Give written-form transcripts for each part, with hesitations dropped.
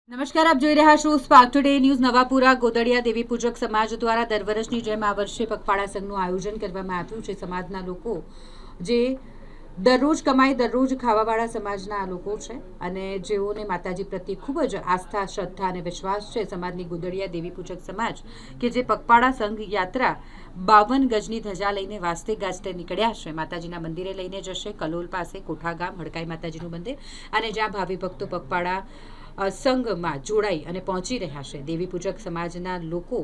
નમસ્કાર, આપ જોઈ રહ્યા છો spark today news. Navapura Godadiya દેવી પૂજક સમાજ દ્વારા દર વર્ષની જેમ આ વર્ષે પગપાળા સંઘનું આયોજન કરવામાં આવ્યું છે। સમાજના લોકો જે દરરોજ કમાઈ દરરોજ ખાવાવાળા સમાજના આ લોકો છે અને જેઓને માતાજી પ્રત્યે ખૂબ જ આસ્થા, શ્રદ્ધા અને વિશ્વાસ છે। સમાજની ગોદડિયા દેવી પૂજક સમાજ કે જે પગપાળા સંઘ યાત્રા 52 ગજની ધજા લઈને વાસ્તે ગાજતે નીકળ્યા છે। માતાજીના મંદિરે લઈને જશે। કલોલ પાસે કોઠા ગામ હડકાઈ માતાજીનું મંદિર અને જ્યાં ભાવિ ભક્તો પગપાળા સંઘમાં જોડાઈ અને પહોંચી રહ્યા છે। દેવી પૂજક સમાજના લોકો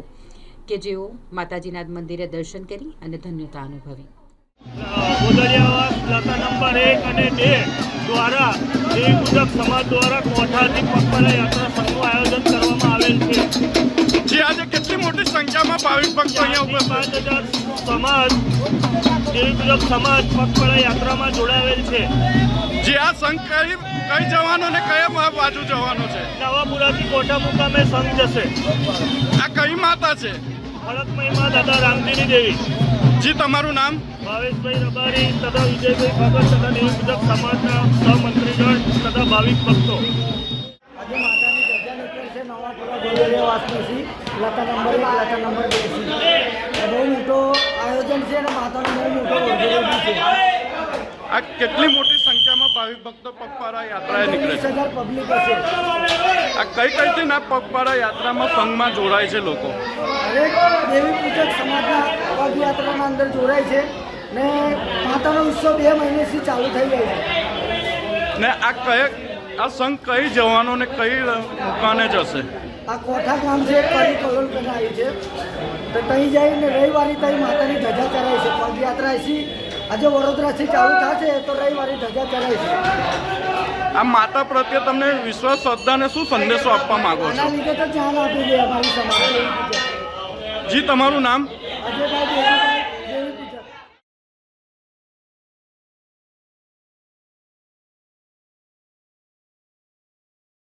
કે જેઓ માતાજીના મંદિરે દર્શન કરી અને ધન્યતા અનુભવી। ગોદડિયાવાસ લતા નંબર 1 અને 2 દ્વારા દેવી પૂજક સમાજ દ્વારા કોઠાથી પગપાળા યાત્રા સંઘનું આયોજન કરવામાં આવેલ છે। જે આજે કેટલી મોટી સંખ્યામાં ભાવિક ભક્તો અહીંયા ઉપસ્થિત 5000 સમાજ દેવી પૂજક સમાજ પગપાળા યાત્રામાં જોડાવેલ છે। જે આ સંઘ કઈ જવાનો ને કયા બાજુ જવાનો છે? નવાપુરાથી કોઠા મુકામે સંઘ જશે। આ કઈ માતા છે? ફળકમયમાં દાદા રામજીની દેવી। જી, તમારું નામ? ભાવેશભાઈ રબારી તથા વિજયભાઈ ભગત તથા દેવી પૂજક સમાજના સહમંત્રીગણ તથા ભાવિક ભક્તો। આજે માતાની ધજા નીકળે છે નવાપુરા ગોદડિયાવાસમાંથી લતા નંબર 1 લતા નંબર 2 બહુ મોટો આયોજન છે અને માતાનો બહુ મોટો વરઘોડો છે। આ કેટલી મોટી સંખ્યામાં ભાવિક ભક્તો પગપાળા યાત્રાએ નીકળે છે? 20,000 પબ્લિક હશે। આ કઈથી ના પગપાળા યાત્રામાં સંઘમાં જોડાય છે લોકો? દરેક દેવી પૂજક સમાજના પગયાત્રાના અંદર જોડાય છે ને માતાનો ઉત્સવ 2 મહિનાથી ચાલુ થઈ જાય છે। ને આ સંઘ કઈ જવાનો ને કઈ દુકાને જશે? આ કોઠા ગામ છે, કડી કલોલ કરીને આવી છે તો ત્યાં જઈને રવિવારે ત્યાં માતાની ધજા ચડાય છે। પગયાત્રા છે આજે વડોદરાથી ચાલુ થશે તો રવિવારે ધજા ચડાય છે। આ માતા પ્રત્યે તમને વિશ્વાસ, શ્રદ્ધા ને શું સંદેશો આપવા માંગો આના છો? લીધે તો ધ્યાન આપી દે અમારી સમાજ। જી, તમારું નામ? અજયભાઈ